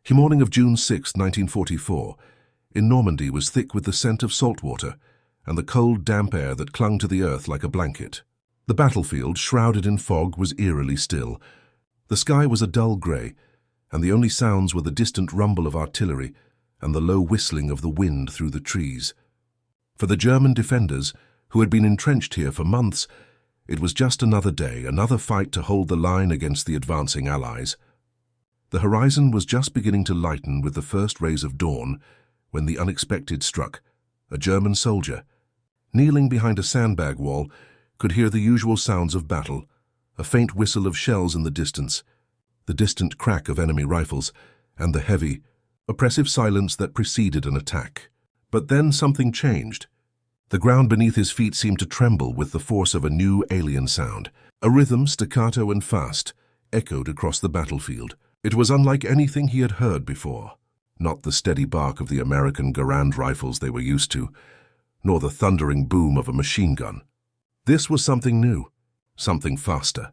The morning of June 6, 1944, in Normandy was thick with the scent of salt water and the cold, damp air that clung to the earth like a blanket. The battlefield, shrouded in fog, was eerily still. The sky was a dull grey, and the only sounds were the distant rumble of artillery and the low whistling of the wind through the trees. For the German defenders, who had been entrenched here for months, it was just another day, another fight to hold the line against the advancing Allies. The horizon was just beginning to lighten with the first rays of dawn when the unexpected struck. A German soldier, kneeling behind a sandbag wall, could hear the usual sounds of battle, a faint whistle of shells in the distance, the distant crack of enemy rifles, and the heavy, oppressive silence that preceded an attack. But then something changed. The ground beneath his feet seemed to tremble with the force of a new alien sound. A rhythm, staccato and fast, echoed across the battlefield. It was unlike anything he had heard before. Not the steady bark of the American Garand rifles they were used to, nor the thundering boom of a machine gun. This was something new, something faster.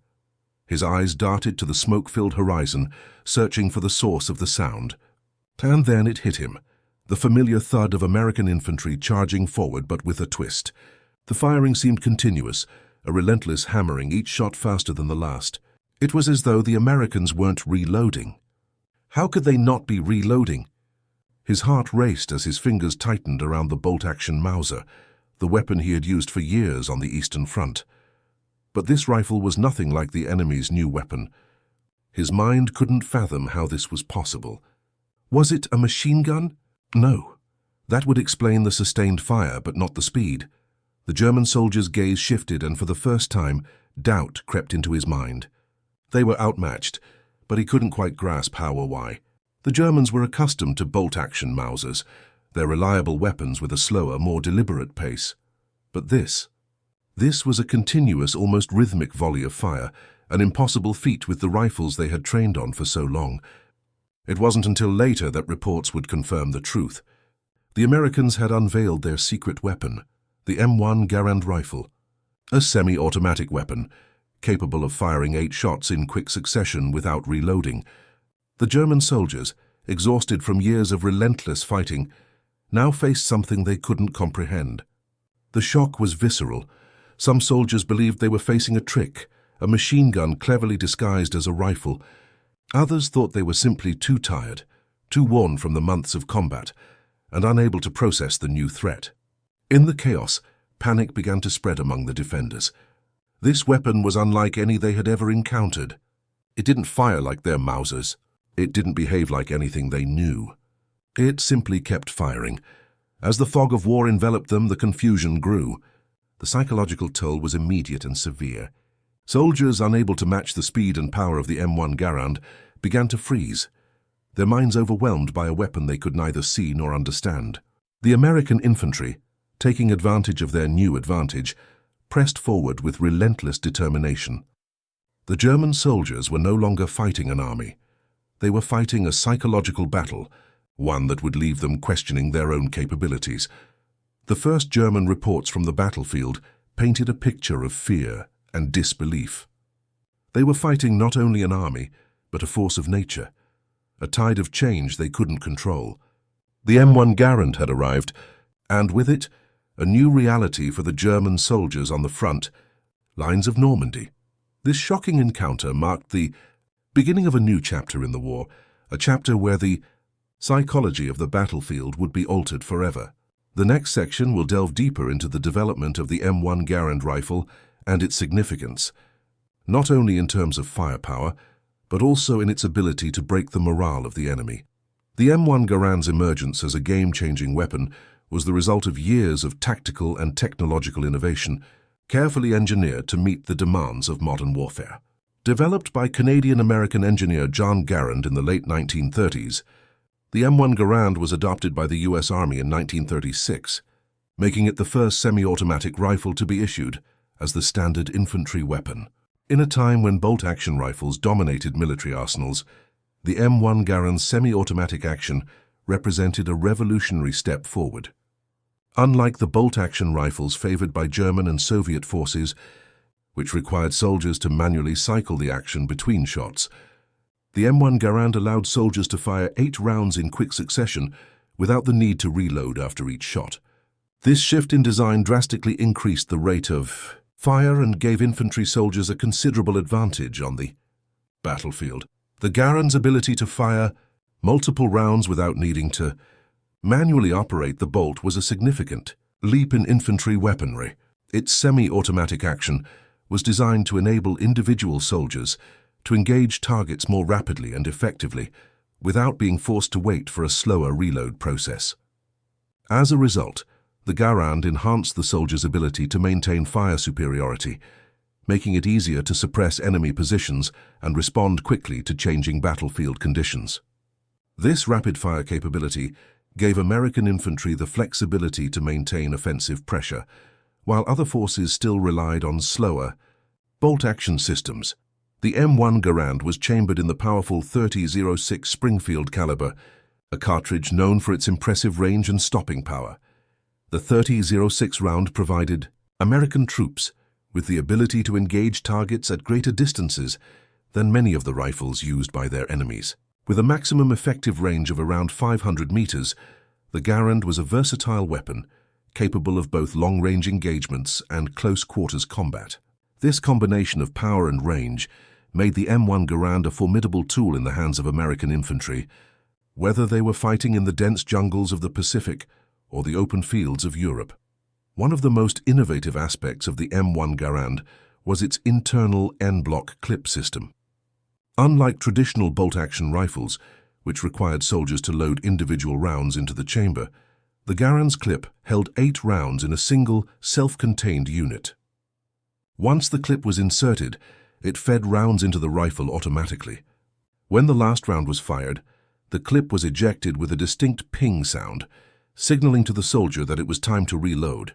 His eyes darted to the smoke-filled horizon, searching for the source of the sound. And then it hit him, the familiar thud of American infantry charging forward but with a twist. The firing seemed continuous, a relentless hammering, each shot faster than the last. It was as though the Americans weren't reloading. How could they not be reloading? His heart raced as his fingers tightened around the bolt-action Mauser, the weapon he had used for years on the Eastern Front. But this rifle was nothing like the enemy's new weapon. His mind couldn't fathom how this was possible. Was it a machine gun? No. That would explain the sustained fire, but not the speed. The German soldier's gaze shifted, and for the first time, doubt crept into his mind. They were outmatched, but he couldn't quite grasp how or why. The Germans were accustomed to bolt-action Mausers, their reliable weapons with a slower, more deliberate pace. But this was a continuous, almost rhythmic volley of fire, an impossible feat with the rifles they had trained on for so long. It wasn't until later that reports would confirm the truth. The Americans had unveiled their secret weapon, the M1 Garand rifle, a semi-automatic weapon, capable of firing 8 shots in quick succession without reloading. The German soldiers, exhausted from years of relentless fighting, now faced something they couldn't comprehend. The shock was visceral. Some soldiers believed they were facing a trick, a machine gun cleverly disguised as a rifle. Others thought they were simply too tired, too worn from the months of combat, and unable to process the new threat. In the chaos, panic began to spread among the defenders. This weapon was unlike any they had ever encountered. It didn't fire like their Mausers. It didn't behave like anything they knew. It simply kept firing. As the fog of war enveloped them, the confusion grew. The psychological toll was immediate and severe. Soldiers, unable to match the speed and power of the M1 Garand, began to freeze, their minds overwhelmed by a weapon they could neither see nor understand. The American infantry, taking advantage of their new advantage, pressed forward with relentless determination. The German soldiers were no longer fighting an army. They were fighting a psychological battle, one that would leave them questioning their own capabilities. The first German reports from the battlefield painted a picture of fear and disbelief. They were fighting not only an army, but a force of nature, a tide of change they couldn't control. The M1 Garand had arrived, and with it, a new reality for the German soldiers on the front lines of Normandy. This shocking encounter marked the beginning of a new chapter in the war, a chapter where the psychology of the battlefield would be altered forever. The next section will delve deeper into the development of the M1 Garand rifle and its significance, not only in terms of firepower, but also in its ability to break the morale of the enemy. The M1 Garand's emergence as a game-changing weapon was the result of years of tactical and technological innovation, carefully engineered to meet the demands of modern warfare. Developed by Canadian-American engineer John Garand in the late 1930s, the M1 Garand was adopted by the U.S. Army in 1936, making it the first semi-automatic rifle to be issued as the standard infantry weapon. In a time when bolt-action rifles dominated military arsenals, the M1 Garand's semi-automatic action represented a revolutionary step forward. Unlike the bolt-action rifles favored by German and Soviet forces, which required soldiers to manually cycle the action between shots, The M1 Garand allowed soldiers to fire 8 rounds in quick succession without the need to reload after each shot. This shift in design drastically increased the rate of fire and gave infantry soldiers a considerable advantage on the battlefield. The Garand's ability to fire multiple rounds without needing to manually operate the bolt was a significant leap in infantry weaponry. Its semi-automatic action was designed to enable individual soldiers to engage targets more rapidly and effectively without being forced to wait for a slower reload process. As a result, the Garand enhanced the soldier's ability to maintain fire superiority, making it easier to suppress enemy positions and respond quickly to changing battlefield conditions. This rapid-fire capability gave American infantry the flexibility to maintain offensive pressure, while other forces still relied on slower, bolt-action systems. The M1 Garand was chambered in the powerful .30-06 Springfield caliber, a cartridge known for its impressive range and stopping power. The .30-06 round provided American troops with the ability to engage targets at greater distances than many of the rifles used by their enemies. With a maximum effective range of around 500 meters, the Garand was a versatile weapon, capable of both long-range engagements and close-quarters combat. This combination of power and range made the M1 Garand a formidable tool in the hands of American infantry, whether they were fighting in the dense jungles of the Pacific or the open fields of Europe. One of the most innovative aspects of the M1 Garand was its internal en-bloc clip system. Unlike traditional bolt-action rifles, which required soldiers to load individual rounds into the chamber, the Garand's clip held 8 rounds in a single, self-contained unit. Once the clip was inserted, it fed rounds into the rifle automatically. When the last round was fired, the clip was ejected with a distinct ping sound, signaling to the soldier that it was time to reload.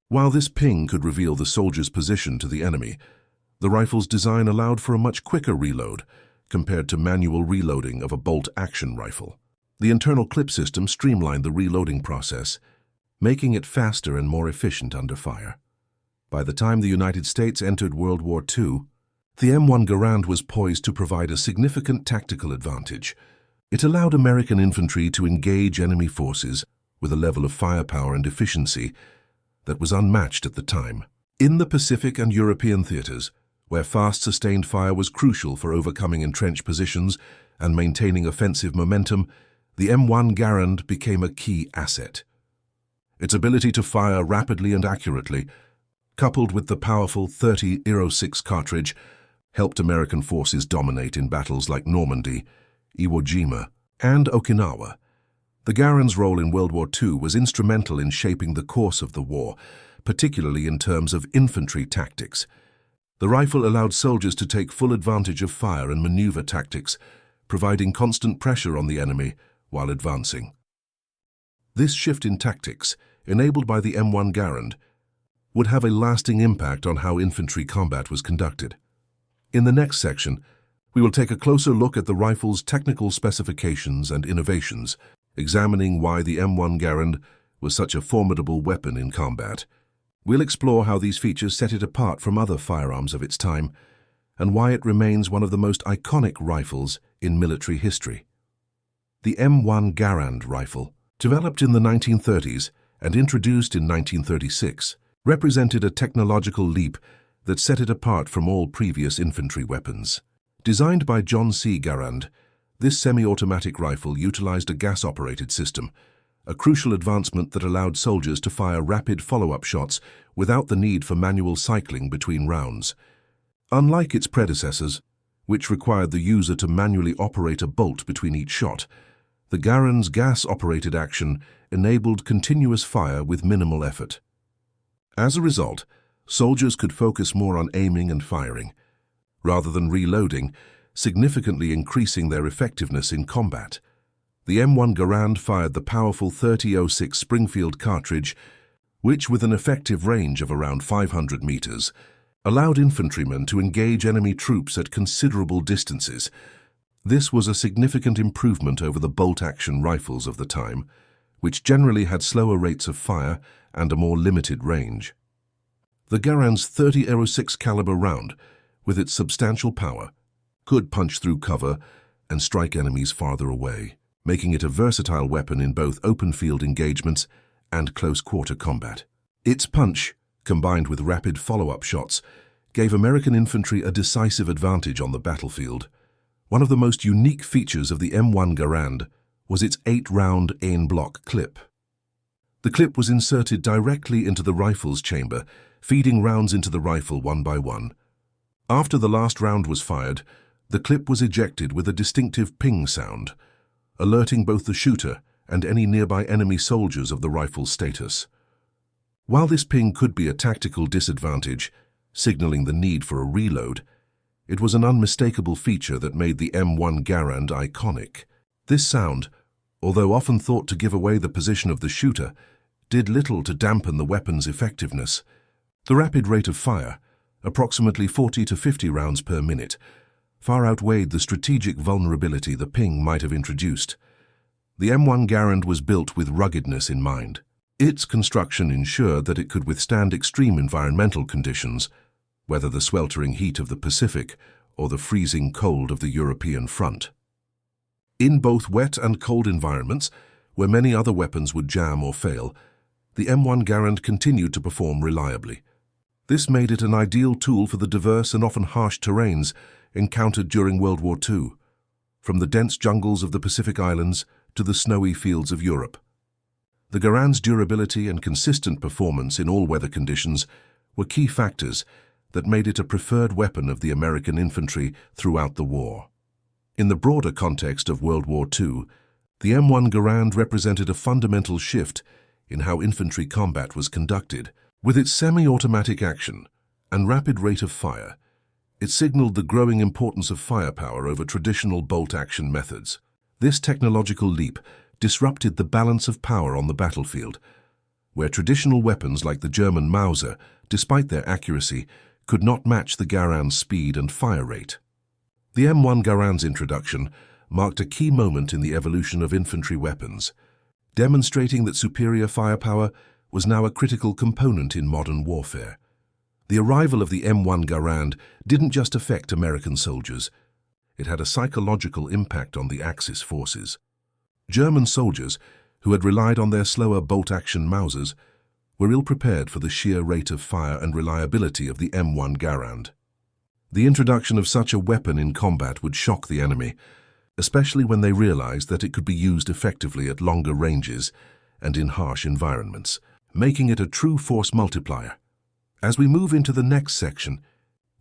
While this ping could reveal the soldier's position to the enemy, the rifle's design allowed for a much quicker reload compared to manual reloading of a bolt-action rifle. The internal clip system streamlined the reloading process, making it faster and more efficient under fire. By the time the United States entered World War II, the M1 Garand was poised to provide a significant tactical advantage. It allowed American infantry to engage enemy forces with a level of firepower and efficiency that was unmatched at the time. In the Pacific and European theaters, where fast sustained fire was crucial for overcoming entrenched positions and maintaining offensive momentum, the M1 Garand became a key asset. Its ability to fire rapidly and accurately, coupled with the powerful .30-06 cartridge, helped American forces dominate in battles like Normandy, Iwo Jima, and Okinawa. The Garand's role in World War II was instrumental in shaping the course of the war, particularly in terms of infantry tactics. The rifle allowed soldiers to take full advantage of fire and maneuver tactics, providing constant pressure on the enemy while advancing. This shift in tactics, enabled by the M1 Garand, would have a lasting impact on how infantry combat was conducted. In the next section, we will take a closer look at the rifle's technical specifications and innovations, examining why the M1 Garand was such a formidable weapon in combat. We'll explore how these features set it apart from other firearms of its time, and why it remains one of the most iconic rifles in military history. The M1 Garand rifle, developed in the 1930s and introduced in 1936, represented a technological leap that set it apart from all previous infantry weapons. Designed by John C. Garand, this semi-automatic rifle utilized a gas-operated system, a crucial advancement that allowed soldiers to fire rapid follow-up shots without the need for manual cycling between rounds. Unlike its predecessors, which required the user to manually operate a bolt between each shot, the Garand's gas-operated action enabled continuous fire with minimal effort. As a result, soldiers could focus more on aiming and firing, rather than reloading, significantly increasing their effectiveness in combat. The M1 Garand fired the powerful .30-06 Springfield cartridge, which, with an effective range of around 500 meters, allowed infantrymen to engage enemy troops at considerable distances. This was a significant improvement over the bolt-action rifles of the time, which generally had slower rates of fire and a more limited range. The Garand's .30-06 caliber round, with its substantial power, could punch through cover and strike enemies farther away, making it a versatile weapon in both open-field engagements and close-quarter combat. Its punch, combined with rapid follow-up shots, gave American infantry a decisive advantage on the battlefield. One of the most unique features of the M1 Garand was its 8-round en-bloc clip. The clip was inserted directly into the rifle's chamber, feeding rounds into the rifle one by one. After the last round was fired, the clip was ejected with a distinctive ping sound, alerting both the shooter and any nearby enemy soldiers of the rifle's status. While this ping could be a tactical disadvantage, signaling the need for a reload, it was an unmistakable feature that made the M1 Garand iconic. This sound, although often thought to give away the position of the shooter, did little to dampen the weapon's effectiveness. The rapid rate of fire, approximately 40 to 50 rounds per minute, far outweighed the strategic vulnerability the ping might have introduced. The M1 Garand was built with ruggedness in mind. Its construction ensured that it could withstand extreme environmental conditions, whether the sweltering heat of the Pacific or the freezing cold of the European front. In both wet and cold environments, where many other weapons would jam or fail, the M1 Garand continued to perform reliably. This made it an ideal tool for the diverse and often harsh terrains encountered during World War II, from the dense jungles of the Pacific Islands to the snowy fields of Europe. The Garand's durability and consistent performance in all weather conditions were key factors that made it a preferred weapon of the American infantry throughout the war. In the broader context of World War II, the M1 Garand represented a fundamental shift in how infantry combat was conducted. With its semi-automatic action and rapid rate of fire, it signaled the growing importance of firepower over traditional bolt-action methods. This technological leap disrupted the balance of power on the battlefield, where traditional weapons like the German Mauser, despite their accuracy, could not match the Garand's speed and fire rate. The M1 Garand's introduction marked a key moment in the evolution of infantry weapons, demonstrating that superior firepower was now a critical component in modern warfare. The arrival of the M1 Garand didn't just affect American soldiers. It had a psychological impact on the Axis forces. German soldiers, who had relied on their slower bolt-action Mausers, were ill-prepared for the sheer rate of fire and reliability of the M1 Garand. The introduction of such a weapon in combat would shock the enemy, especially when they realized that it could be used effectively at longer ranges and in harsh environments, making it a true force multiplier. As we move into the next section,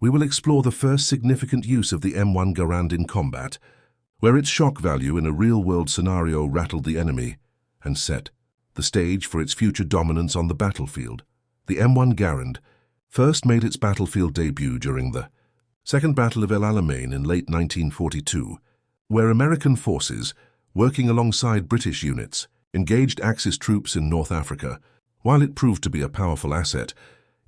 we will explore the first significant use of the M1 Garand in combat, where its shock value in a real-world scenario rattled the enemy and set the stage for its future dominance on the battlefield. The M1 Garand first made its battlefield debut during the Second Battle of El Alamein in late 1942, where American forces, working alongside British units, engaged Axis troops in North Africa. While it proved to be a powerful asset,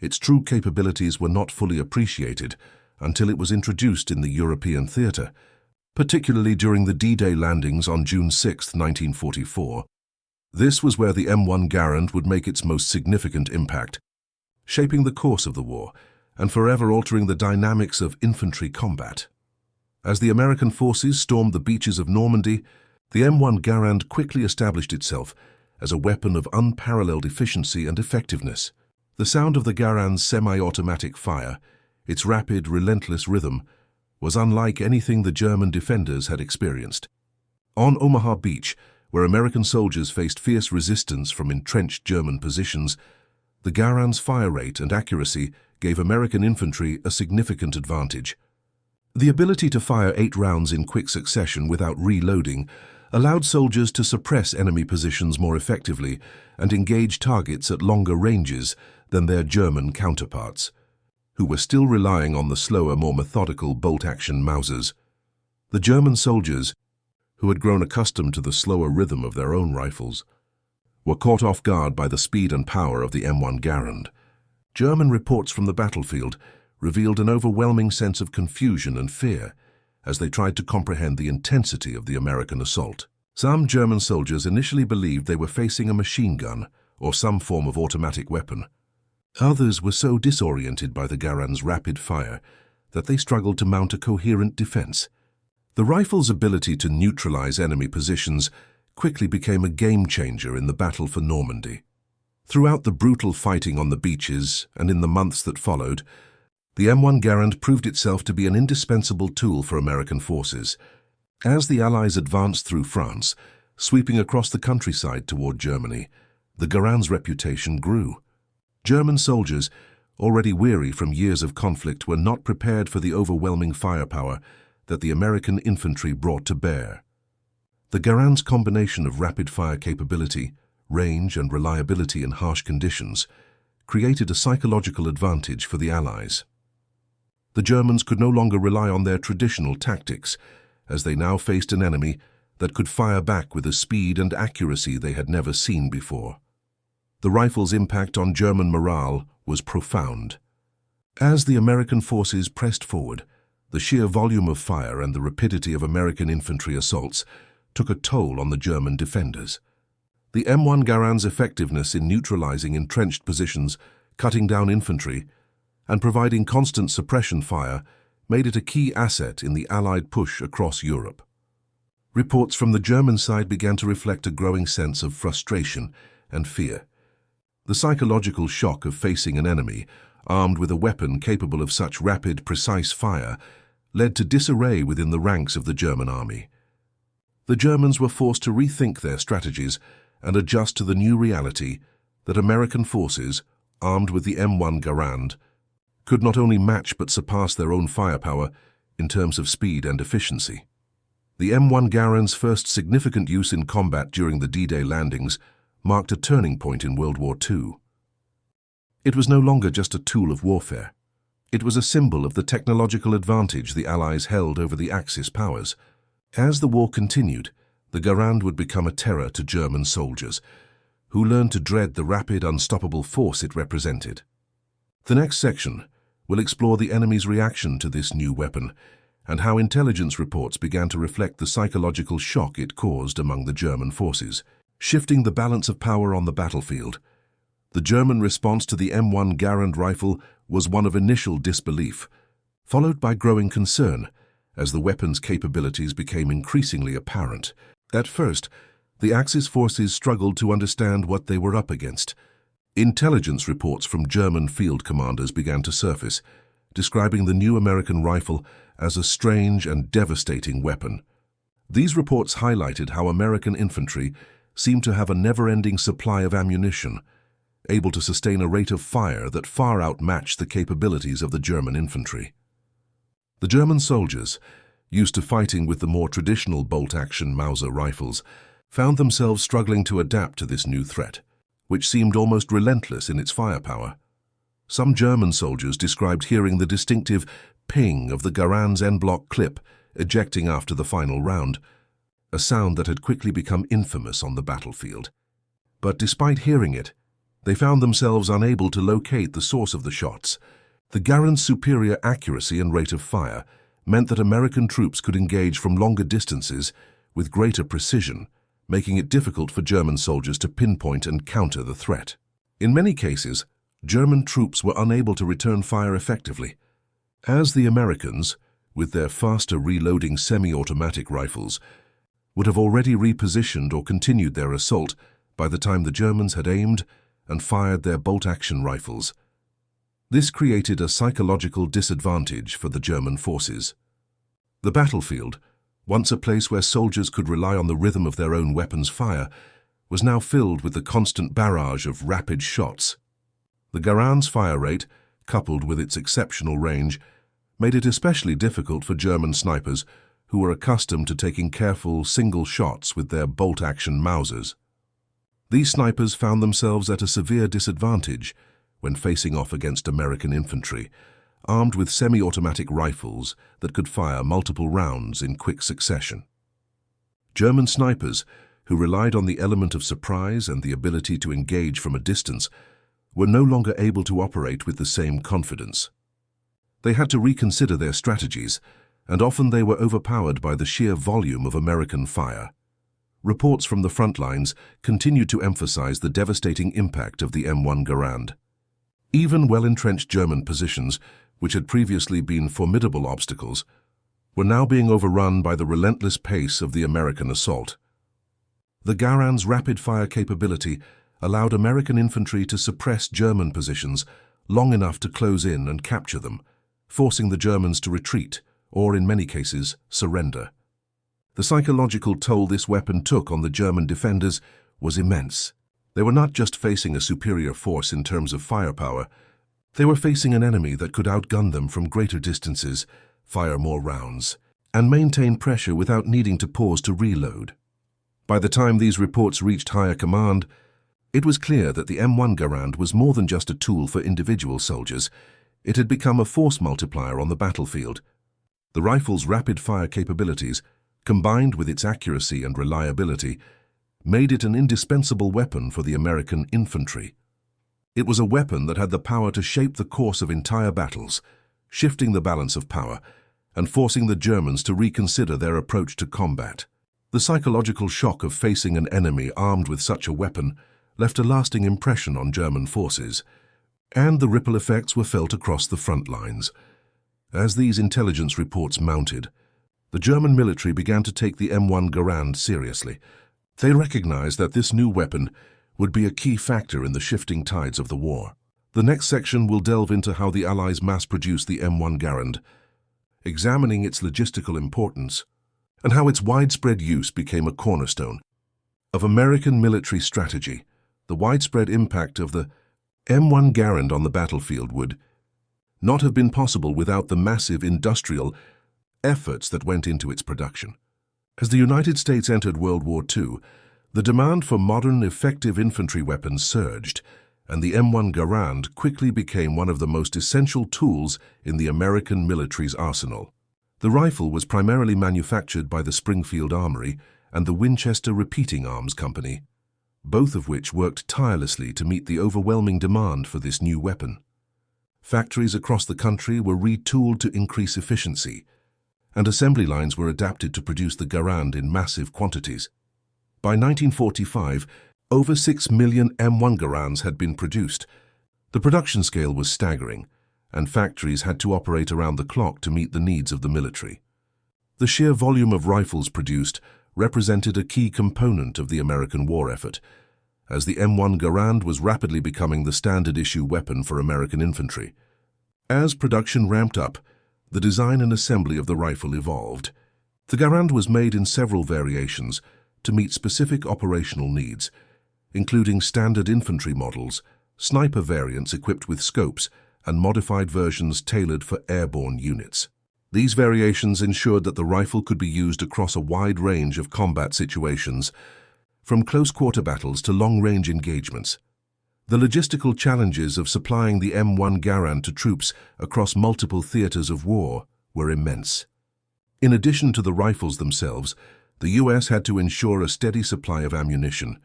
its true capabilities were not fully appreciated until it was introduced in the European theatre, particularly during the D-Day landings on June 6, 1944. This was where the M1 Garand would make its most significant impact, shaping the course of the war and forever altering the dynamics of infantry combat. As the American forces stormed the beaches of Normandy, the M1 Garand quickly established itself as a weapon of unparalleled efficiency and effectiveness. The sound of the Garand's semi-automatic fire, its rapid, relentless rhythm, was unlike anything the German defenders had experienced. On Omaha Beach, where American soldiers faced fierce resistance from entrenched German positions, the Garand's fire rate and accuracy gave American infantry a significant advantage. The ability to fire 8 rounds in quick succession without reloading allowed soldiers to suppress enemy positions more effectively and engage targets at longer ranges than their German counterparts, who were still relying on the slower, more methodical bolt-action Mausers. The German soldiers, who had grown accustomed to the slower rhythm of their own rifles, were caught off guard by the speed and power of the M1 Garand. German reports from the battlefield revealed an overwhelming sense of confusion and fear as they tried to comprehend the intensity of the American assault. Some German soldiers initially believed they were facing a machine gun or some form of automatic weapon. Others were so disoriented by the Garand's rapid fire that they struggled to mount a coherent defense. The rifle's ability to neutralize enemy positions quickly became a game-changer in the battle for Normandy. Throughout the brutal fighting on the beaches and in the months that followed, the M1 Garand proved itself to be an indispensable tool for American forces. As the Allies advanced through France, sweeping across the countryside toward Germany, the Garand's reputation grew. German soldiers, already weary from years of conflict, were not prepared for the overwhelming firepower that the American infantry brought to bear. The Garand's combination of rapid-fire capability, range and reliability in harsh conditions created a psychological advantage for the Allies. The Germans could no longer rely on their traditional tactics, as they now faced an enemy that could fire back with a speed and accuracy they had never seen before. The rifle's impact on German morale was profound. As the American forces pressed forward, the sheer volume of fire and the rapidity of American infantry assaults took a toll on the German defenders. The M1 Garand's effectiveness in neutralizing entrenched positions, cutting down infantry, and providing constant suppression fire made it a key asset in the Allied push across Europe. Reports from the German side began to reflect a growing sense of frustration and fear. The psychological shock of facing an enemy armed with a weapon capable of such rapid, precise fire led to disarray within the ranks of the German army. The Germans were forced to rethink their strategies and adjust to the new reality that American forces, armed with the M1 Garand, could not only match but surpass their own firepower in terms of speed and efficiency. The M1 Garand's first significant use in combat during the D-Day landings marked a turning point in World War II. It was no longer just a tool of warfare. It was a symbol of the technological advantage the Allies held over the Axis powers. As the war continued, the Garand would become a terror to German soldiers, who learned to dread the rapid, unstoppable force it represented. The next section will explore the enemy's reaction to this new weapon and how intelligence reports began to reflect the psychological shock it caused among the German forces, shifting the balance of power on the battlefield. The German response to the M1 Garand rifle was one of initial disbelief, followed by growing concern as the weapon's capabilities became increasingly apparent. At first, the Axis forces struggled to understand what they were up against. Intelligence reports from German field commanders began to surface, describing the new American rifle as a strange and devastating weapon. These reports highlighted how American infantry seemed to have a never-ending supply of ammunition, able to sustain a rate of fire that far outmatched the capabilities of the German infantry. The German soldiers, used to fighting with the more traditional bolt-action Mauser rifles, found themselves struggling to adapt to this new threat, which seemed almost relentless in its firepower. Some German soldiers described hearing the distinctive ping of the Garand's en-bloc clip ejecting after the final round, a sound that had quickly become infamous on the battlefield. But despite hearing it, they found themselves unable to locate the source of the shots. The Garand's superior accuracy and rate of fire meant that American troops could engage from longer distances with greater precision, making it difficult for German soldiers to pinpoint and counter the threat. In many cases, German troops were unable to return fire effectively, as the Americans, with their faster reloading semi-automatic rifles, would have already repositioned or continued their assault by the time the Germans had aimed and fired their bolt-action rifles. This created a psychological disadvantage for the German forces. The battlefield, once a place where soldiers could rely on the rhythm of their own weapons' fire, was now filled with the constant barrage of rapid shots. The Garand's fire rate, coupled with its exceptional range, made it especially difficult for German snipers who were accustomed to taking careful single shots with their bolt-action Mausers. These snipers found themselves at a severe disadvantage when facing off against American infantry, armed with semi-automatic rifles that could fire multiple rounds in quick succession. German snipers, who relied on the element of surprise and the ability to engage from a distance, were no longer able to operate with the same confidence. They had to reconsider their strategies, and often they were overpowered by the sheer volume of American fire. Reports from the front lines continued to emphasize the devastating impact of the M1 Garand. Even well-entrenched German positions, which had previously been formidable obstacles, were now being overrun by the relentless pace of the American assault. The Garand's rapid-fire capability allowed American infantry to suppress German positions long enough to close in and capture them, forcing the Germans to retreat, or in many cases, surrender. The psychological toll this weapon took on the German defenders was immense. They were not just facing a superior force in terms of firepower, they were facing an enemy that could outgun them from greater distances, fire more rounds, and maintain pressure without needing to pause to reload. By the time these reports reached higher command, it was clear that the M1 Garand was more than just a tool for individual soldiers. It had become a force multiplier on the battlefield. The rifle's rapid-fire capabilities, combined with its accuracy and reliability, made it an indispensable weapon for the American infantry. It was a weapon that had the power to shape the course of entire battles, shifting the balance of power and forcing the Germans to reconsider their approach to combat. The psychological shock of facing an enemy armed with such a weapon left a lasting impression on German forces, and the ripple effects were felt across the front lines. As these intelligence reports mounted, the German military began to take the M1 Garand seriously. They recognized that this new weapon would be a key factor in the shifting tides of the war. The next section will delve into how the Allies mass-produced the M1 Garand, examining its logistical importance, and how its widespread use became a cornerstone of American military strategy. The widespread impact of the M1 Garand on the battlefield would not have been possible without the massive industrial efforts that went into its production. As the United States entered World War II, the demand for modern, effective infantry weapons surged, and the M1 Garand quickly became one of the most essential tools in the American military's arsenal. The rifle was primarily manufactured by the Springfield Armory and the Winchester Repeating Arms Company, both of which worked tirelessly to meet the overwhelming demand for this new weapon. Factories across the country were retooled to increase efficiency, and assembly lines were adapted to produce the Garand in massive quantities. By 1945, over 6 million M1 Garands had been produced. The production scale was staggering, and factories had to operate around the clock to meet the needs of the military. The sheer volume of rifles produced represented a key component of the American war effort, as the M1 Garand was rapidly becoming the standard-issue weapon for American infantry. As production ramped up, the design and assembly of the rifle evolved. The Garand was made in several variations to meet specific operational needs, including standard infantry models, sniper variants equipped with scopes, and modified versions tailored for airborne units. These variations ensured that the rifle could be used across a wide range of combat situations, from close-quarter battles to long-range engagements. The logistical challenges of supplying the M1 Garand to troops across multiple theaters of war were immense. In addition to the rifles themselves, the U.S. had to ensure a steady supply of ammunition.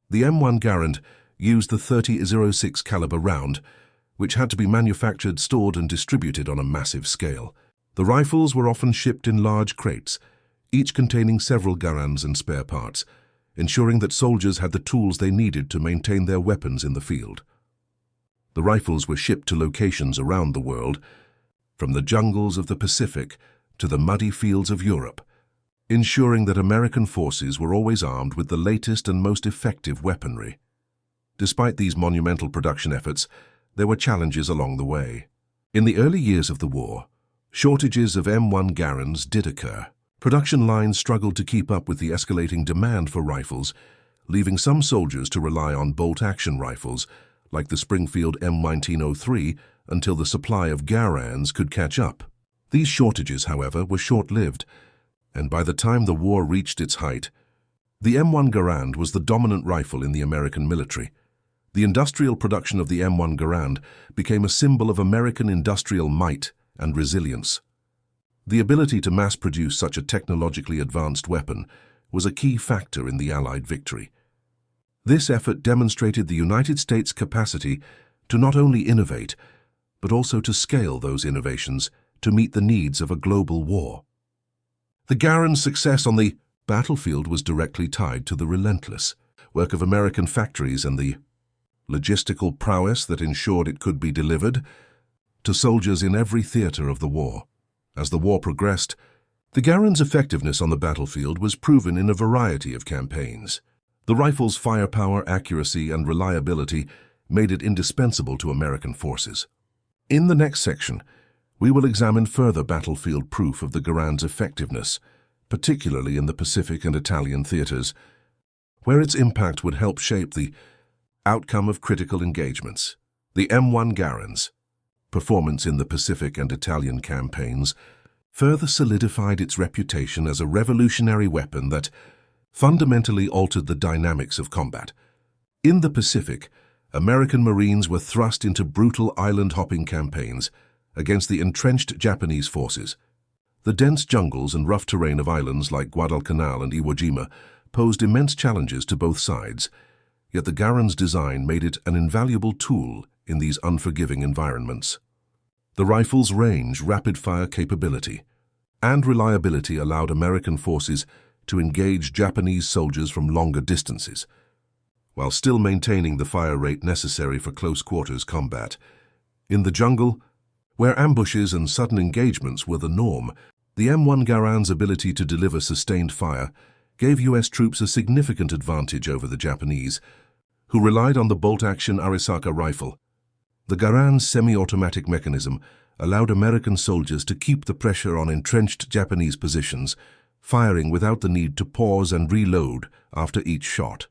The M1 Garand used the .30-06 caliber round, which had to be manufactured, stored, and distributed on a massive scale. The rifles were often shipped in large crates, each containing several Garands and spare parts, ensuring that soldiers had the tools they needed to maintain their weapons in the field. The rifles were shipped to locations around the world, from the jungles of the Pacific to the muddy fields of Europe, ensuring that American forces were always armed with the latest and most effective weaponry. Despite these monumental production efforts, there were challenges along the way. In the early years of the war, shortages of M1 Garands did occur. Production lines struggled to keep up with the escalating demand for rifles, leaving some soldiers to rely on bolt-action rifles, like the Springfield M1903, until the supply of Garands could catch up. These shortages, however, were short-lived, and by the time the war reached its height, the M1 Garand was the dominant rifle in the American military. The industrial production of the M1 Garand became a symbol of American industrial might and resilience. The ability to mass-produce such a technologically advanced weapon was a key factor in the Allied victory. This effort demonstrated the United States' capacity to not only innovate, but also to scale those innovations to meet the needs of a global war. The Garand's success on the battlefield was directly tied to the relentless work of American factories and the logistical prowess that ensured it could be delivered to soldiers in every theater of the war. As the war progressed, The Garand's effectiveness on the battlefield was proven in a variety of campaigns. The rifle's firepower, accuracy, and reliability made it indispensable to American forces. In the next section, we will examine further battlefield proof of the Garand's effectiveness, particularly in the Pacific and Italian theaters, where its impact would help shape the outcome of critical engagements. The M1 Garand's performance in the Pacific and Italian campaigns further solidified its reputation as a revolutionary weapon that fundamentally altered the dynamics of combat. In the Pacific, American Marines were thrust into brutal island-hopping campaigns against the entrenched Japanese forces. The dense jungles and rough terrain of islands like Guadalcanal and Iwo Jima posed immense challenges to both sides, yet the Garand's design made it an invaluable tool in these unforgiving environments. The rifle's range, rapid-fire capability, and reliability allowed American forces to engage Japanese soldiers from longer distances, while still maintaining the fire rate necessary for close-quarters combat. In the jungle, where ambushes and sudden engagements were the norm, the M1 Garand's ability to deliver sustained fire gave U.S. troops a significant advantage over the Japanese, who relied on the bolt-action Arisaka rifle. The Garand's semi-automatic mechanism allowed American soldiers to keep the pressure on entrenched Japanese positions, firing without the need to pause and reload after each shot.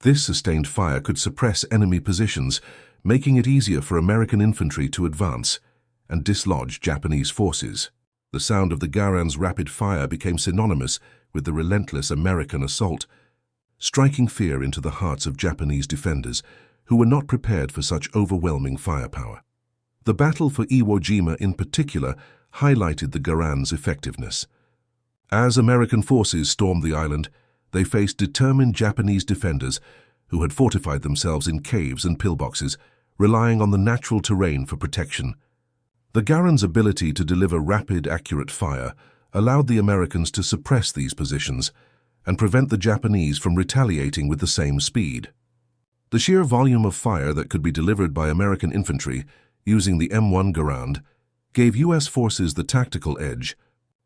This sustained fire could suppress enemy positions, making it easier for American infantry to advance and dislodge Japanese forces. The sound of the Garand's rapid fire became synonymous with the relentless American assault, striking fear into the hearts of Japanese defenders who were not prepared for such overwhelming firepower. The battle for Iwo Jima in particular highlighted the Garand's effectiveness. As American forces stormed the island, they faced determined Japanese defenders who had fortified themselves in caves and pillboxes, relying on the natural terrain for protection. The Garand's ability to deliver rapid, accurate fire allowed the Americans to suppress these positions and prevent the Japanese from retaliating with the same speed. The sheer volume of fire that could be delivered by American infantry using the M1 Garand gave U.S. forces the tactical edge,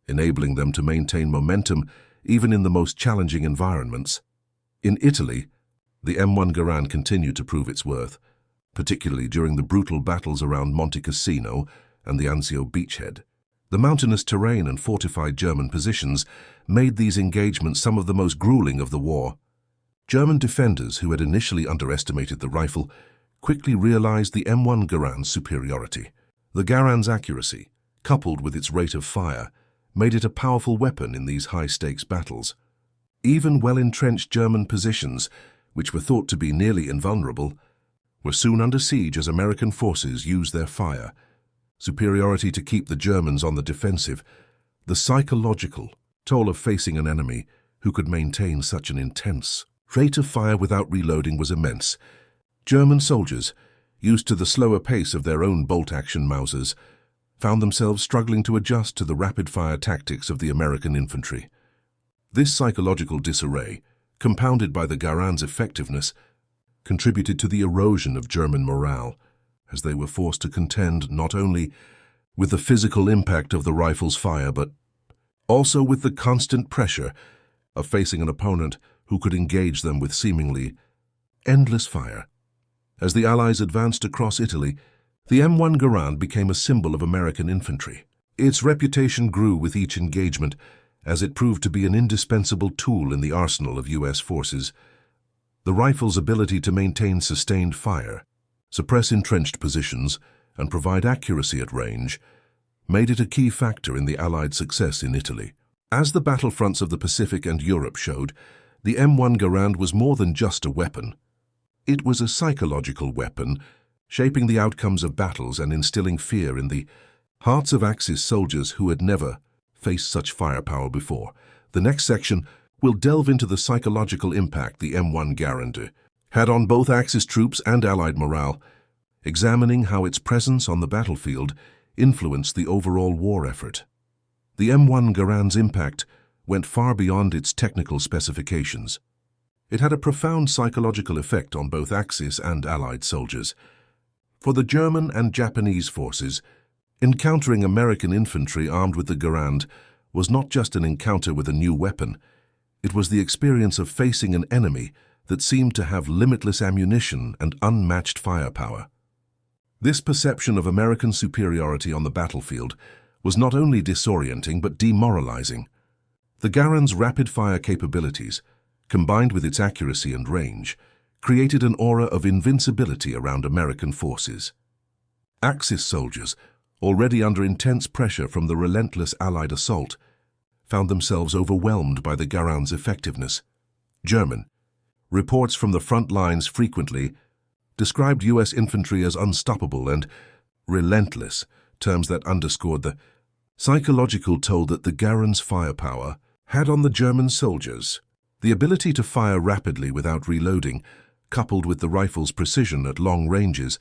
enabling them to maintain momentum even in the most challenging environments. In Italy, the M1 Garand continued to prove its worth, particularly during the brutal battles around Monte Cassino and the Anzio beachhead. The mountainous terrain and fortified German positions made these engagements some of the most grueling of the war. German defenders who had initially underestimated the rifle quickly realized the M1 Garand's superiority. The Garand's accuracy, coupled with its rate of fire, made it a powerful weapon in these high-stakes battles. Even well-entrenched German positions, which were thought to be nearly invulnerable, were soon under siege as American forces used their fire. Superiority to keep the Germans on the defensive, the psychological toll of facing an enemy who could maintain such an intense rate of fire without reloading was immense. German soldiers, used to the slower pace of their own bolt-action Mausers, found themselves struggling to adjust to the rapid-fire tactics of the American infantry. This psychological disarray, compounded by the Garand's effectiveness, contributed to the erosion of German morale, as they were forced to contend not only with the physical impact of the rifle's fire, but also with the constant pressure of facing an opponent who could engage them with seemingly endless fire. As the Allies advanced across Italy, the M1 Garand became a symbol of American infantry. Its reputation grew with each engagement, as it proved to be an indispensable tool in the arsenal of U.S. forces. The rifle's ability to maintain sustained fire, suppress entrenched positions, and provide accuracy at range made it a key factor in the Allied success in Italy. As the battlefronts of the Pacific and Europe showed, the M1 Garand was more than just a weapon. It was a psychological weapon, shaping the outcomes of battles and instilling fear in the hearts of Axis soldiers who had never faced such firepower before. The next section will delve into the psychological impact the M1 Garand had on both Axis troops and Allied morale, examining how its presence on the battlefield influenced the overall war effort. The M1 Garand's impact went far beyond its technical specifications. It had a profound psychological effect on both Axis and Allied soldiers. For the German and Japanese forces, encountering American infantry armed with the Garand was not just an encounter with a new weapon, it was the experience of facing an enemy that seemed to have limitless ammunition and unmatched firepower. This perception of American superiority on the battlefield was not only disorienting but demoralizing. The Garand's rapid-fire capabilities, combined with its accuracy and range, created an aura of invincibility around American forces. Axis soldiers, already under intense pressure from the relentless Allied assault, found themselves overwhelmed by the Garand's effectiveness. German reports from the front lines frequently described U.S. infantry as unstoppable and relentless, terms that underscored the psychological toll that the Garand's firepower had on the German soldiers. The ability to fire rapidly without reloading, coupled with the rifle's precision at long ranges,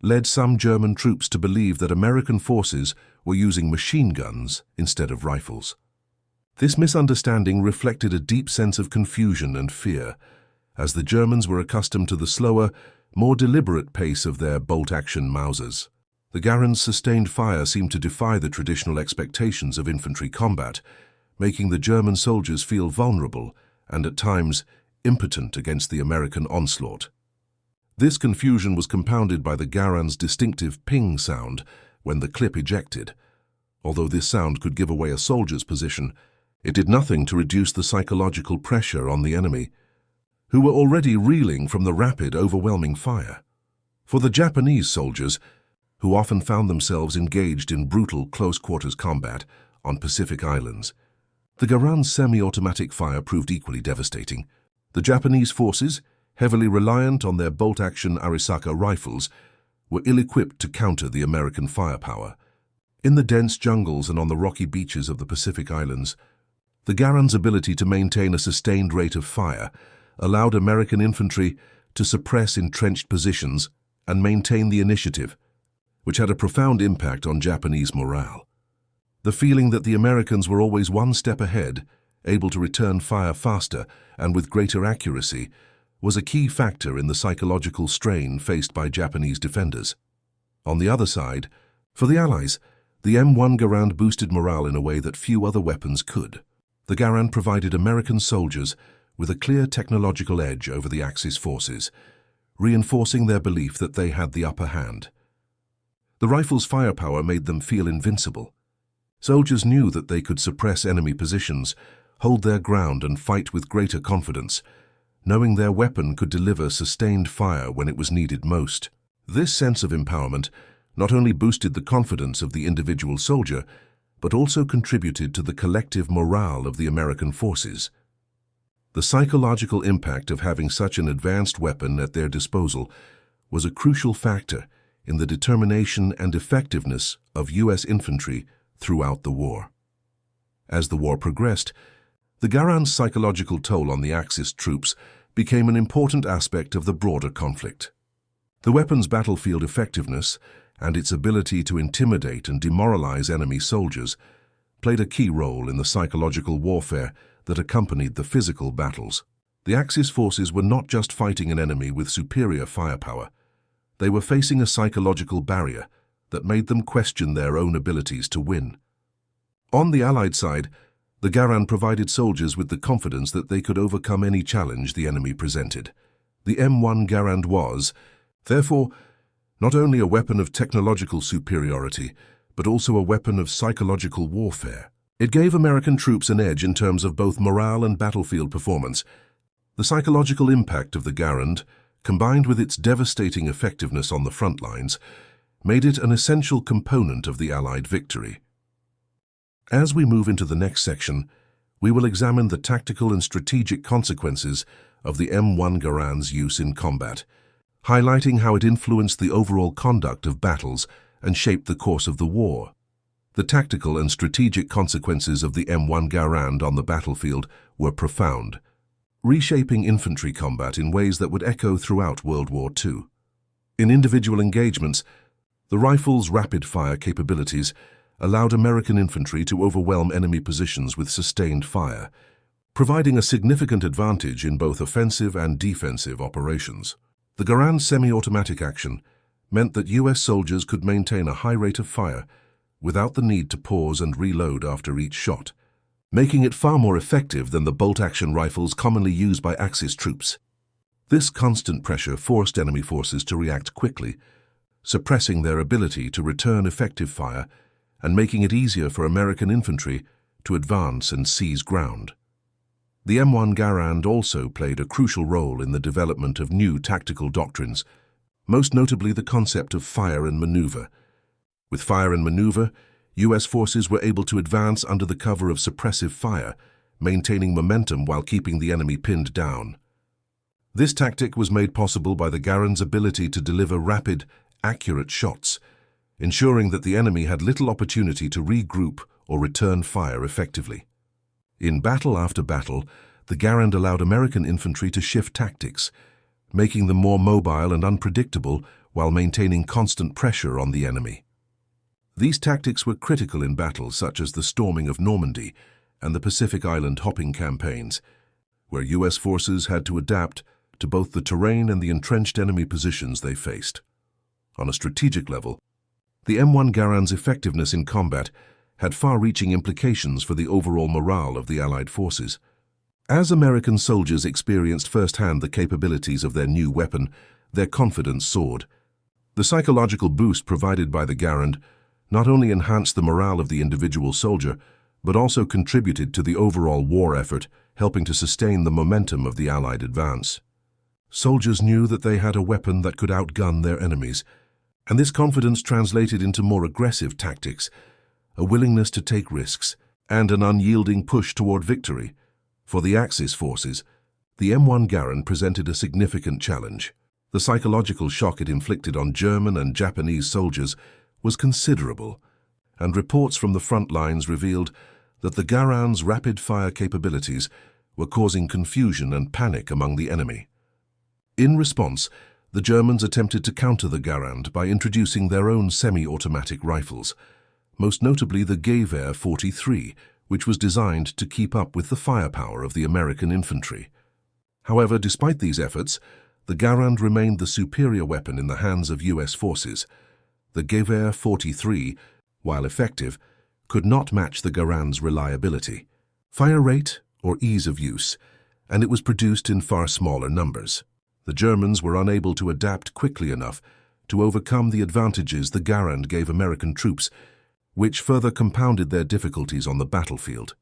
led some German troops to believe that American forces were using machine guns instead of rifles. This misunderstanding reflected a deep sense of confusion and fear, as the Germans were accustomed to the slower, more deliberate pace of their bolt-action Mausers. The Garand's sustained fire seemed to defy the traditional expectations of infantry combat, making the German soldiers feel vulnerable and at times impotent against the American onslaught. This confusion was compounded by the Garand's distinctive ping sound when the clip ejected. Although this sound could give away a soldier's position, it did nothing to reduce the psychological pressure on the enemy, who were already reeling from the rapid, overwhelming fire. For the Japanese soldiers, who often found themselves engaged in brutal close-quarters combat on Pacific islands, the Garand's semi-automatic fire proved equally devastating. The Japanese forces, heavily reliant on their bolt-action Arisaka rifles, were ill-equipped to counter the American firepower. In the dense jungles and on the rocky beaches of the Pacific Islands, the Garand's ability to maintain a sustained rate of fire allowed American infantry to suppress entrenched positions and maintain the initiative, which had a profound impact on Japanese morale. The feeling that the Americans were always one step ahead, able to return fire faster and with greater accuracy, was a key factor in the psychological strain faced by Japanese defenders. On the other side, for the Allies, the M1 Garand boosted morale in a way that few other weapons could. The Garand provided American soldiers with a clear technological edge over the Axis forces, reinforcing their belief that they had the upper hand. The rifle's firepower made them feel invincible. Soldiers knew that they could suppress enemy positions, hold their ground and fight with greater confidence, knowing their weapon could deliver sustained fire when it was needed most. This sense of empowerment not only boosted the confidence of the individual soldier, but also contributed to the collective morale of the American forces. The psychological impact of having such an advanced weapon at their disposal was a crucial factor in the determination and effectiveness of U.S. infantry throughout the war. As the war progressed, the Garand's psychological toll on the Axis troops became an important aspect of the broader conflict. The weapon's battlefield effectiveness and its ability to intimidate and demoralize enemy soldiers played a key role in the psychological warfare that accompanied the physical battles. The Axis forces were not just fighting an enemy with superior firepower. They were facing a psychological barrier that made them question their own abilities to win. On the Allied side, the Garand provided soldiers with the confidence that they could overcome any challenge the enemy presented. The M1 Garand was, therefore, not only a weapon of technological superiority, but also a weapon of psychological warfare. It gave American troops an edge in terms of both morale and battlefield performance. The psychological impact of the Garand, combined with its devastating effectiveness on the front lines, made it an essential component of the Allied victory. As we move into the next section, we will examine the tactical and strategic consequences of the M1 Garand's use in combat, highlighting how it influenced the overall conduct of battles and shaped the course of the war. The tactical and strategic consequences of the M1 Garand on the battlefield were profound, reshaping infantry combat in ways that would echo throughout World War II. In individual engagements, the rifle's rapid-fire capabilities allowed American infantry to overwhelm enemy positions with sustained fire, providing a significant advantage in both offensive and defensive operations. The Garand's semi-automatic action meant that U.S. soldiers could maintain a high rate of fire without the need to pause and reload after each shot. making it far more effective than the bolt-action rifles commonly used by Axis troops. This constant pressure forced enemy forces to react quickly, suppressing their ability to return effective fire and making it easier for American infantry to advance and seize ground. The M1 Garand also played a crucial role in the development of new tactical doctrines, most notably the concept of fire and maneuver. With fire and maneuver, U.S. forces were able to advance under the cover of suppressive fire, maintaining momentum while keeping the enemy pinned down. This tactic was made possible by the Garand's ability to deliver rapid, accurate shots, ensuring that the enemy had little opportunity to regroup or return fire effectively. In battle after battle, the Garand allowed American infantry to shift tactics, making them more mobile and unpredictable while maintaining constant pressure on the enemy. These tactics were critical in battles such as the storming of Normandy and the Pacific Island hopping campaigns, where U.S. forces had to adapt to both the terrain and the entrenched enemy positions they faced. On a strategic level, the M1 Garand's effectiveness in combat had far-reaching implications for the overall morale of the Allied forces. As American soldiers experienced firsthand the capabilities of their new weapon, their confidence soared. The psychological boost provided by the Garand not only enhanced the morale of the individual soldier, but also contributed to the overall war effort, helping to sustain the momentum of the Allied advance. Soldiers knew that they had a weapon that could outgun their enemies, and this confidence translated into more aggressive tactics, a willingness to take risks, and an unyielding push toward victory. For the Axis forces, the M1 Garand presented a significant challenge. The psychological shock it inflicted on German and Japanese soldiers was considerable, and reports from the front lines revealed that the Garand's rapid-fire capabilities were causing confusion and panic among the enemy. In response, the Germans attempted to counter the Garand by introducing their own semi-automatic rifles, most notably the Gewehr 43, which was designed to keep up with the firepower of the American infantry. However, despite these efforts, the Garand remained the superior weapon in the hands of U.S. forces. The Gewehr 43, while effective, could not match the Garand's reliability, fire rate, or ease of use, and it was produced in far smaller numbers. The Germans were unable to adapt quickly enough to overcome the advantages the Garand gave American troops, which further compounded their difficulties on the battlefield.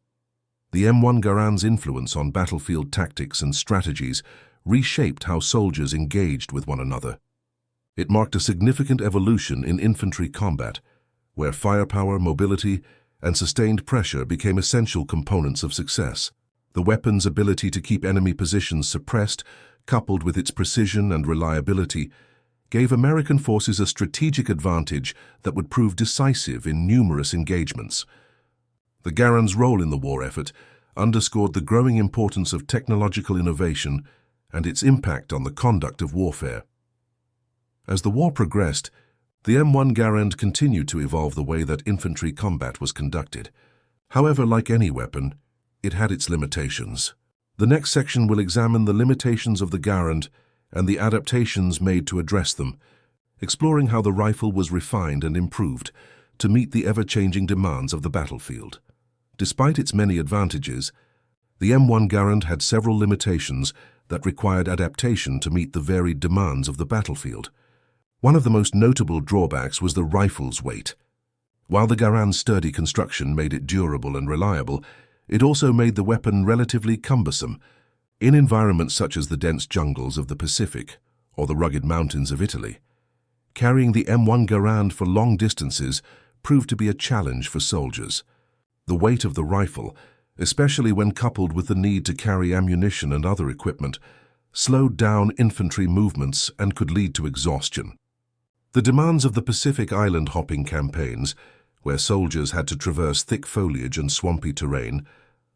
The M1 Garand's influence on battlefield tactics and strategies reshaped how soldiers engaged with one another. It marked a significant evolution in infantry combat, where firepower, mobility, and sustained pressure became essential components of success. The weapon's ability to keep enemy positions suppressed, coupled with its precision and reliability, gave American forces a strategic advantage that would prove decisive in numerous engagements. The Garand's role in the war effort underscored the growing importance of technological innovation and its impact on the conduct of warfare. As the war progressed, the M1 Garand continued to evolve the way that infantry combat was conducted. However, like any weapon, it had its limitations. The next section will examine the limitations of the Garand and the adaptations made to address them, exploring how the rifle was refined and improved to meet the ever-changing demands of the battlefield. Despite its many advantages, the M1 Garand had several limitations that required adaptation to meet the varied demands of the battlefield. One of the most notable drawbacks was the rifle's weight. While the Garand's sturdy construction made it durable and reliable, it also made the weapon relatively cumbersome. In environments such as the dense jungles of the Pacific or the rugged mountains of Italy, carrying the M1 Garand for long distances proved to be a challenge for soldiers. The weight of the rifle, especially when coupled with the need to carry ammunition and other equipment, slowed down infantry movements and could lead to exhaustion. The demands of the Pacific Island hopping campaigns, where soldiers had to traverse thick foliage and swampy terrain,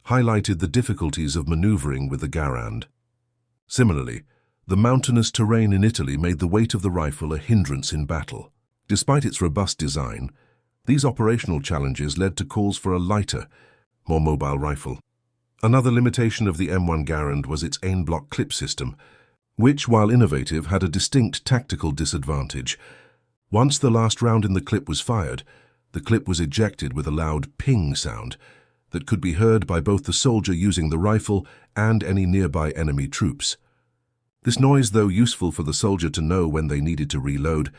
highlighted the difficulties of maneuvering with the Garand. Similarly, the mountainous terrain in Italy made the weight of the rifle a hindrance in battle. Despite its robust design, these operational challenges led to calls for a lighter, more mobile rifle. Another limitation of the M1 Garand was its aim-block clip system, which, while innovative, had a distinct tactical disadvantage. Once the last round in the clip was fired, the clip was ejected with a loud ping sound, that could be heard by both the soldier using the rifle and any nearby enemy troops. This noise, though useful for the soldier to know when they needed to reload,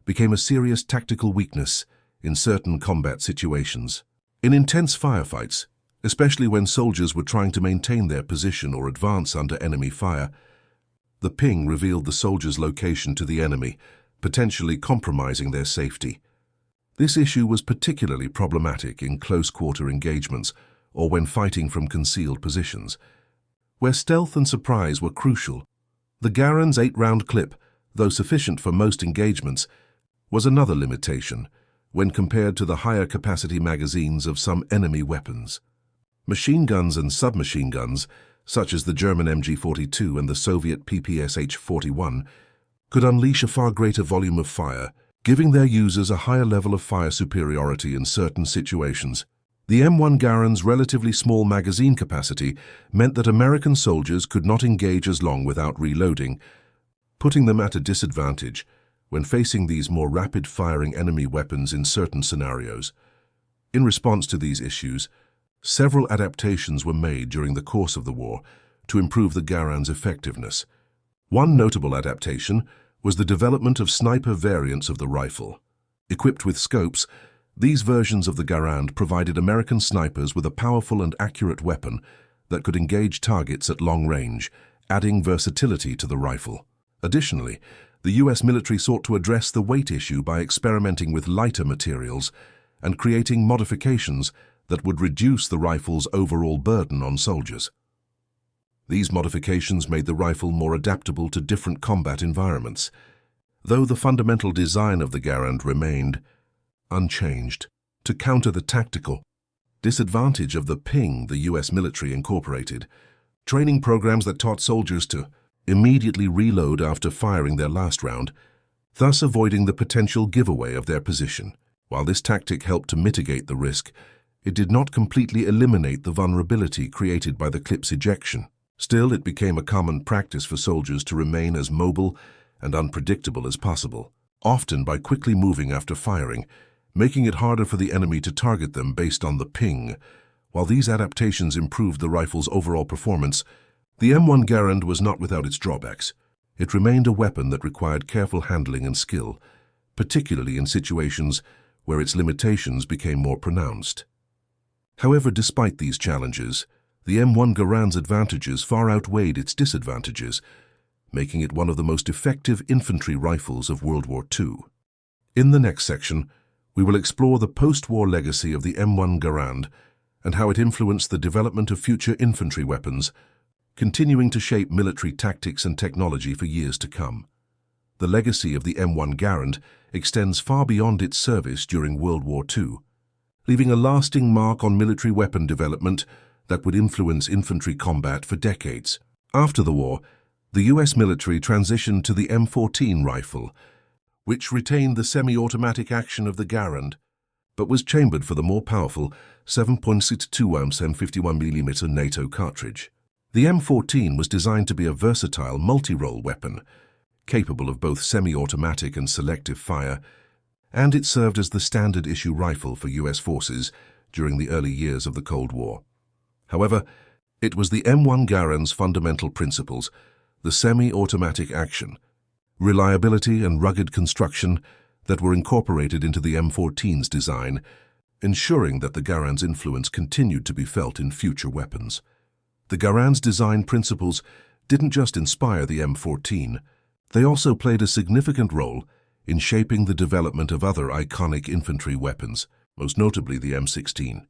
became a serious tactical weakness in certain combat situations. In intense firefights, especially when soldiers were trying to maintain their position or advance under enemy fire, the ping revealed the soldier's location to the enemy, potentially compromising their safety. This issue was particularly problematic in close-quarter engagements or when fighting from concealed positions, where stealth and surprise were crucial. The Garand's 8-round clip, though sufficient for most engagements, was another limitation when compared to the higher capacity magazines of some enemy weapons. Machine guns and submachine guns, such as the German MG-42 and the Soviet PPSH-41, could unleash a far greater volume of fire, giving their users a higher level of fire superiority in certain situations. The M1 Garand's relatively small magazine capacity meant that American soldiers could not engage as long without reloading, putting them at a disadvantage when facing these more rapid-firing enemy weapons in certain scenarios. In response to these issues, several adaptations were made during the course of the war to improve the Garand's effectiveness. One notable adaptation was the development of sniper variants of the rifle. Equipped with scopes, these versions of the Garand provided American snipers with a powerful and accurate weapon that could engage targets at long range, adding versatility to the rifle. Additionally, the U.S. military sought to address the weight issue by experimenting with lighter materials and creating modifications that would reduce the rifle's overall burden on soldiers. These modifications made the rifle more adaptable to different combat environments, though the fundamental design of the Garand remained unchanged. To counter the tactical disadvantage of the ping the U.S. military incorporated training programs that taught soldiers to immediately reload after firing their last round, thus avoiding the potential giveaway of their position. While this tactic helped to mitigate the risk, it did not completely eliminate the vulnerability created by the clip's ejection. Still, it became a common practice for soldiers to remain as mobile and unpredictable as possible, often by quickly moving after firing, making it harder for the enemy to target them based on the ping. While these adaptations improved the rifle's overall performance, the M1 Garand was not without its drawbacks. It remained a weapon that required careful handling and skill, particularly in situations where its limitations became more pronounced. However, despite these challenges, the M1 Garand's advantages far outweighed its disadvantages, making it one of the most effective infantry rifles of World War II. In the next section, we will explore the post-war legacy of the M1 Garand and how it influenced the development of future infantry weapons, continuing to shape military tactics and technology for years to come. The legacy of the M1 Garand extends far beyond its service during World War II, leaving a lasting mark on military weapon development that would influence infantry combat for decades. After the war, the U.S. military transitioned to the M14 rifle, which retained the semi-automatic action of the Garand, but was chambered for the more powerful 7.62 ounce M51mm NATO cartridge. The M14 was designed to be a versatile multi-role weapon, capable of both semi-automatic and selective fire, and it served as the standard-issue rifle for U.S. forces during the early years of the Cold War. However, it was the M1 Garand's fundamental principles, the semi-automatic action, reliability and rugged construction that were incorporated into the M14's design, ensuring that the Garand's influence continued to be felt in future weapons. The Garand's design principles didn't just inspire the M14, they also played a significant role in shaping the development of other iconic infantry weapons, most notably the M16.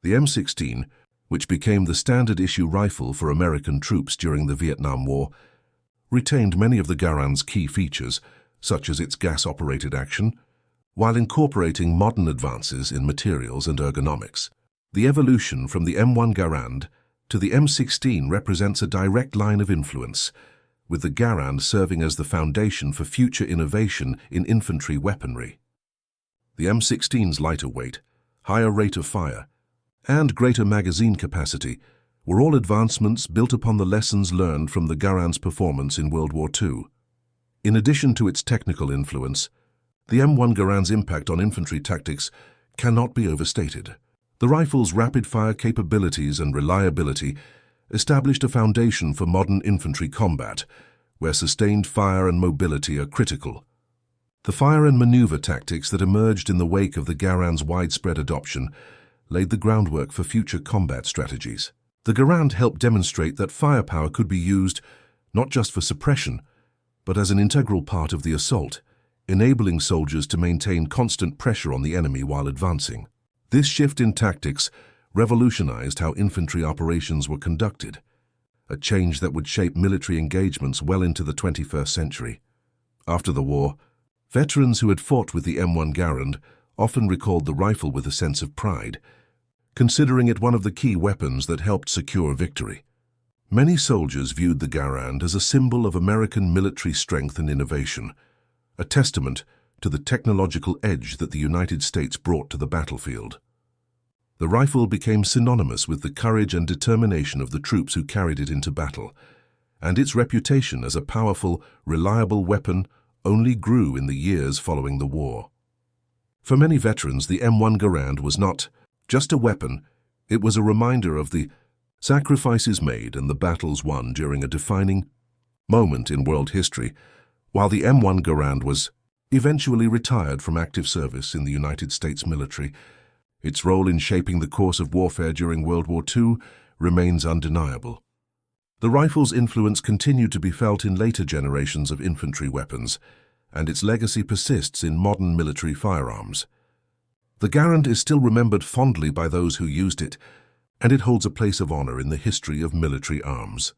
The M16, which became the standard-issue rifle for American troops during the Vietnam War, retained many of the Garand's key features, such as its gas-operated action, while incorporating modern advances in materials and ergonomics. The evolution from the M1 Garand to the M16 represents a direct line of influence, with the Garand serving as the foundation for future innovation in infantry weaponry. The M16's lighter weight, higher rate of fire, and greater magazine capacity were all advancements built upon the lessons learned from the Garand's performance in World War II. In addition to its technical influence, the M1 Garand's impact on infantry tactics cannot be overstated. The rifle's rapid-fire capabilities and reliability established a foundation for modern infantry combat, where sustained fire and mobility are critical. The fire and maneuver tactics that emerged in the wake of the Garand's widespread adoption laid the groundwork for future combat strategies. The Garand helped demonstrate that firepower could be used not just for suppression, but as an integral part of the assault, enabling soldiers to maintain constant pressure on the enemy while advancing. This shift in tactics revolutionized how infantry operations were conducted, a change that would shape military engagements well into the 21st century. After the war, veterans who had fought with the M1 Garand often recalled the rifle with a sense of pride, considering it one of the key weapons that helped secure victory. Many soldiers viewed the Garand as a symbol of American military strength and innovation, a testament to the technological edge that the United States brought to the battlefield. The rifle became synonymous with the courage and determination of the troops who carried it into battle, and its reputation as a powerful, reliable weapon only grew in the years following the war. For many veterans, the M1 Garand was not just a weapon, it was a reminder of the sacrifices made and the battles won during a defining moment in world history. While the M1 Garand was eventually retired from active service in the United States military, its role in shaping the course of warfare during World War II remains undeniable. The rifle's influence continued to be felt in later generations of infantry weapons, and its legacy persists in modern military firearms. The Garand is still remembered fondly by those who used it, and it holds a place of honor in the history of military arms.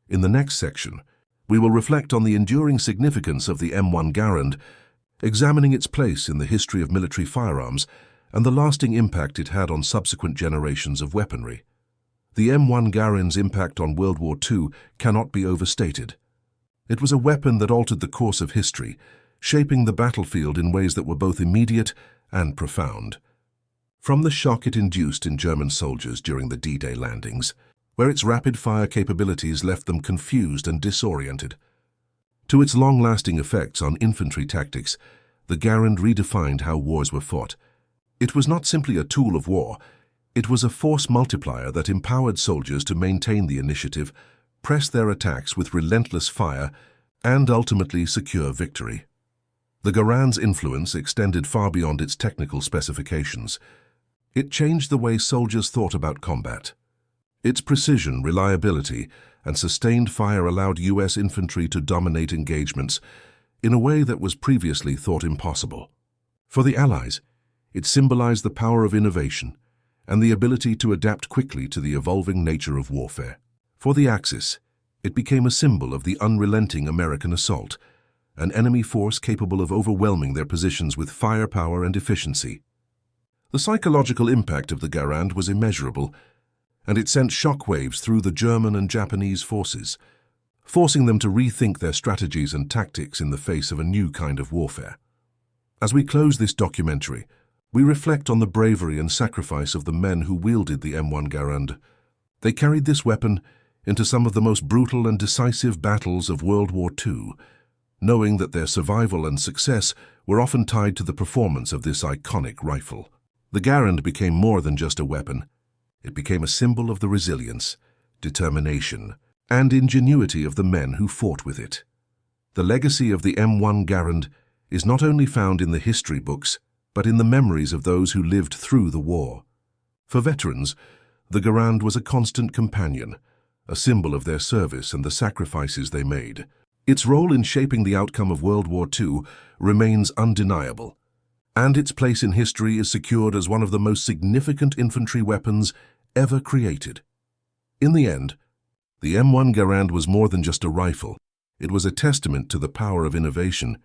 In the next section, we will reflect on the enduring significance of the M1 Garand, examining its place in the history of military firearms and the lasting impact it had on subsequent generations of weaponry. The M1 Garand's impact on World War II cannot be overstated. It was a weapon that altered the course of history, shaping the battlefield in ways that were both immediate and profound. From the shock it induced in German soldiers during the D-Day landings, where its rapid-fire capabilities left them confused and disoriented, to its long-lasting effects on infantry tactics, the Garand redefined how wars were fought. It was not simply a tool of war, it was a force multiplier that empowered soldiers to maintain the initiative, press their attacks with relentless fire, and ultimately secure victory. The Garand's influence extended far beyond its technical specifications. It changed the way soldiers thought about combat. Its precision, reliability, and sustained fire allowed U.S. infantry to dominate engagements in a way that was previously thought impossible. For the Allies, it symbolized the power of innovation and the ability to adapt quickly to the evolving nature of warfare. For the Axis, it became a symbol of the unrelenting American assault, an enemy force capable of overwhelming their positions with firepower and efficiency. The psychological impact of the Garand was immeasurable, and it sent shockwaves through the German and Japanese forces, forcing them to rethink their strategies and tactics in the face of a new kind of warfare. As we close this documentary, we reflect on the bravery and sacrifice of the men who wielded the M1 Garand. They carried this weapon into some of the most brutal and decisive battles of World War II, knowing that their survival and success were often tied to the performance of this iconic rifle. The Garand became more than just a weapon. It became a symbol of the resilience, determination, and ingenuity of the men who fought with it. The legacy of the M1 Garand is not only found in the history books, but in the memories of those who lived through the war. For veterans, the Garand was a constant companion, a symbol of their service and the sacrifices they made. Its role in shaping the outcome of World War II remains undeniable, and its place in history is secured as one of the most significant infantry weapons ever created. In the end, the M1 Garand was more than just a rifle. It was a testament to the power of innovation,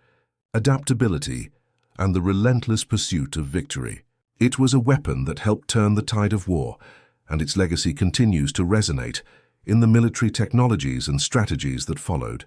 adaptability, and the relentless pursuit of victory. It was a weapon that helped turn the tide of war, and its legacy continues to resonate in the military technologies and strategies that followed.